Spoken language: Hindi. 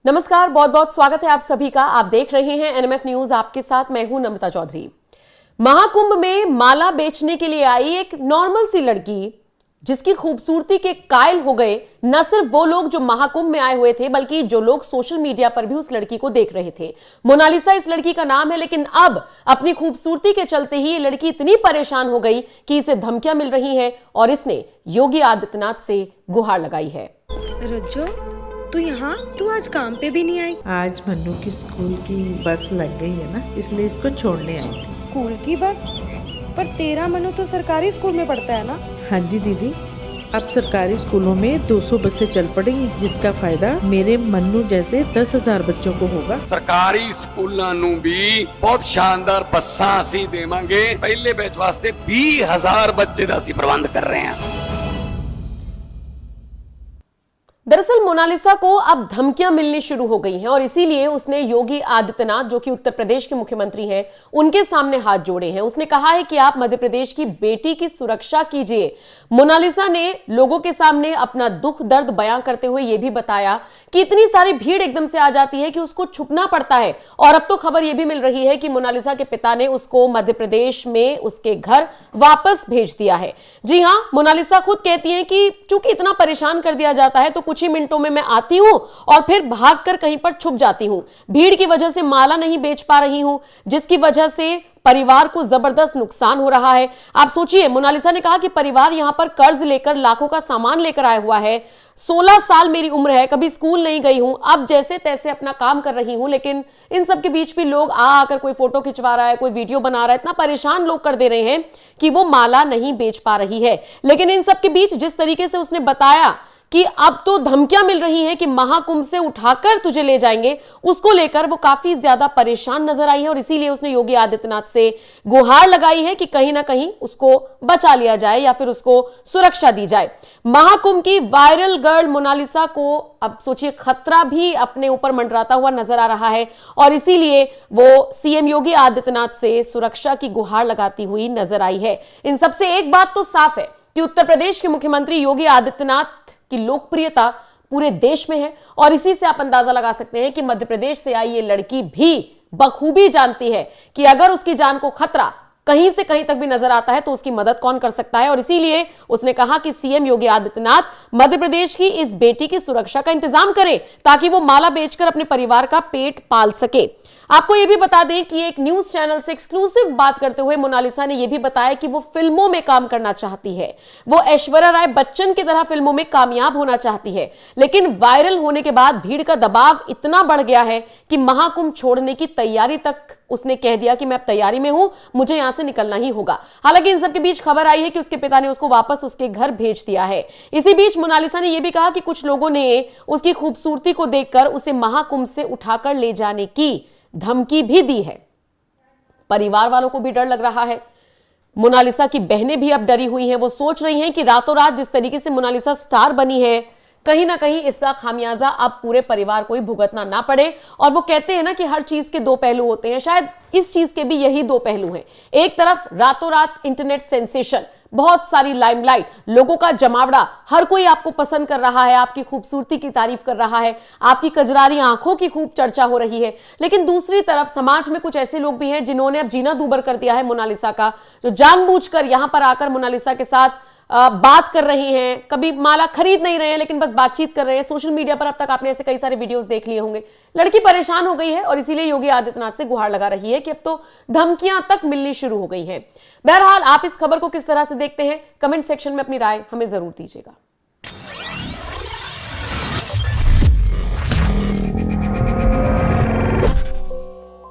नमस्कार, बहुत बहुत स्वागत है आप सभी का। आप देख रहे हैं एनएमएफ न्यूज। आपके साथ मैं हूं नमिता चौधरी। महाकुंभ में माला बेचने के लिए आई एक नॉर्मल सी लड़की, जिसकी खूबसूरती के कायल हो गए न सिर्फ वो लोग जो महाकुंभ में आए हुए थे, बल्कि जो लोग सोशल मीडिया पर भी उस लड़की को देख रहे थे। मोनालिसा इस लड़की का नाम है, लेकिन अब अपनी खूबसूरती के चलते ही ये लड़की इतनी परेशान हो गई कि इसे धमकियां मिल रही हैं और इसने योगी आदित्यनाथ से गुहार लगाई है। रज्जो, तू यहाँ, तू आज काम पे भी नहीं आई? आज मन्नू की स्कूल की बस लग गई है ना, इसलिए इसको छोड़ने आई थी। स्कूल की बस? पर तेरा मन्नू तो सरकारी स्कूल में पढ़ता है ना? हाँ जी दीदी, अब सरकारी स्कूलों में 200 बसें चल पड़ेंगी, जिसका फायदा मेरे मन्नू जैसे 10,000 बच्चों को होगा। सरकारी स्कूलों ਨੂੰ भी बहुत शानदार बसां ਅਸੀਂ देवांगे। पहले बैच वास्ते 20,000 बच्चे ਦਾ ਅਸੀਂ प्रबंध कर रहे हैं। दरअसल मोनालिसा को अब धमकियां मिलनी शुरू हो गई हैं और इसीलिए उसने योगी आदित्यनाथ, जो कि उत्तर प्रदेश के मुख्यमंत्री हैं, उनके सामने हाथ जोड़े हैं। उसने कहा है कि आप मध्य प्रदेश की बेटी की सुरक्षा कीजिए। मोनालिसा ने लोगों के सामने अपना दुख दर्द बयां करते हुए यह भी बताया कि इतनी सारी भीड़ एकदम से आ जाती है कि उसको छुपना पड़ता है। और अब तो खबर यह भी मिल रही है कि मोनालिसा के पिता ने उसको मध्य प्रदेश में उसके घर वापस भेज दिया है। जी हां, मोनालिसा खुद कहती है कि चूंकि इतना परेशान कर दिया जाता है तो कुछ ही मिनटों में मैं आती हूं और फिर भागकर कहीं पर छुप जाती हूं। भीड़ की वजह से माला नहीं बेच पा रही हूं, जिसकी वजह से परिवार को जबरदस्त नुकसान हो रहा है। आप सोचिए, मोनालिसा ने कहा कि परिवार यहां पर कर्ज लेकर लाखों का सामान लेकर आया हुआ है। 16 साल मेरी उम्र है, कभी स्कूल नहीं गई हूं, अब जैसे तैसे अपना काम कर रही हूं, लेकिन इन सब के बीच भी लोग आकर कोई फोटो खिंचवा रहा है, कोई वीडियो बना रहा है। इतना परेशान लोग कर दे रहे हैं कि वो माला नहीं बेच पा रही है। लेकिन इन सब के बीच जिस तरीके से उसने बताया कि अब तो धमकियां मिल रही हैं कि महाकुंभ से उठाकर तुझे ले जाएंगे, उसको लेकर वो काफी ज्यादा परेशान नजर आई है और इसीलिए उसने योगी आदित्यनाथ से गुहार लगाई है कि कहीं ना कहीं उसको बचा लिया जाए या फिर उसको सुरक्षा दी जाए। महाकुंभ की वायरल गर्ल मोनालिसा को अब सोचिए खतरा भी अपने ऊपर मंडराता हुआ नजर आ रहा है और इसीलिए वो सीएम योगी आदित्यनाथ से सुरक्षा की गुहार लगाती हुई नजर आई है। इन सबसे एक बात तो साफ है कि उत्तर प्रदेश के मुख्यमंत्री योगी आदित्यनाथ की लोकप्रियता पूरे देश में है और इसी से आप अंदाजा लगा सकते हैं कि मध्य प्रदेश से आई ये लड़की भी बखूबी जानती है कि अगर उसकी जान को खतरा कहीं से कहीं तक भी नजर आता है तो उसकी मदद कौन कर सकता है। और इसीलिए उसने कहा कि सीएम योगी आदित्यनाथ मध्य प्रदेश की इस बेटी की सुरक्षा का इंतजाम करें ताकि वो माला बेचकर अपने परिवार का पेट पाल सके। आपको यह भी बता दें कि एक न्यूज चैनल से एक्सक्लूसिव बात करते हुए मोनालिसा ने यह भी बताया कि वो फिल्मों में काम करना चाहती है, वो ऐश्वर्या राय बच्चन की तरह फिल्मों में कामयाब होना चाहती है। लेकिन वायरल होने के बाद भीड़ का दबाव इतना बढ़ गया है कि महाकुंभ छोड़ने की तैयारी तक उसने कह दिया कि मैं अब तैयारी में हूं, मुझे यहां से निकलना ही होगा। हालांकि इन सबके बीच खबर आई है कि उसके पिता ने उसको वापस उसके घर भेज दिया है। इसी बीच मोनालिसा ने यह भी कहा कि कुछ लोगों ने उसकी खूबसूरती को देखकर उसे महाकुंभ से उठाकर ले जाने की धमकी भी दी है। परिवार वालों को भी डर लग रहा है। मोनालिसा की बहनें भी अब डरी हुई हैं। वो सोच रही हैं कि रातों रात जिस तरीके से मोनालिसा स्टार बनी है, कहीं ना कहीं इसका खामियाजा अब पूरे परिवार को ही भुगतना ना पड़े। और वो कहते हैं ना कि हर चीज के दो पहलू होते हैं, शायद इस चीज के भी यही दो पहलू हैं। एक तरफ रातों रात इंटरनेट सेंसेशन, बहुत सारी लाइमलाइट, लोगों का जमावड़ा, हर कोई आपको पसंद कर रहा है, आपकी खूबसूरती की तारीफ कर रहा है, आपकी कजरारी आंखों की खूब चर्चा हो रही है। लेकिन दूसरी तरफ समाज में कुछ ऐसे लोग भी हैं जिन्होंने अब जीना दूभर कर दिया है मोनालिसा का, जो जानबूझकर यहां पर आकर मोनालिसा के साथ बात कर रही हैं। कभी माला खरीद नहीं रहे हैं, लेकिन बस बातचीत कर रहे हैं। सोशल मीडिया पर अब तक आपने ऐसे कई सारे वीडियोस देख लिए होंगे। लड़की परेशान हो गई है और इसीलिए योगी आदित्यनाथ से गुहार लगा रही है कि अब तो धमकियां तक मिलनी शुरू हो गई हैं। बहरहाल, आप इस खबर को किस तरह से देखते हैं, कमेंट सेक्शन में अपनी राय हमें जरूर दीजिएगा।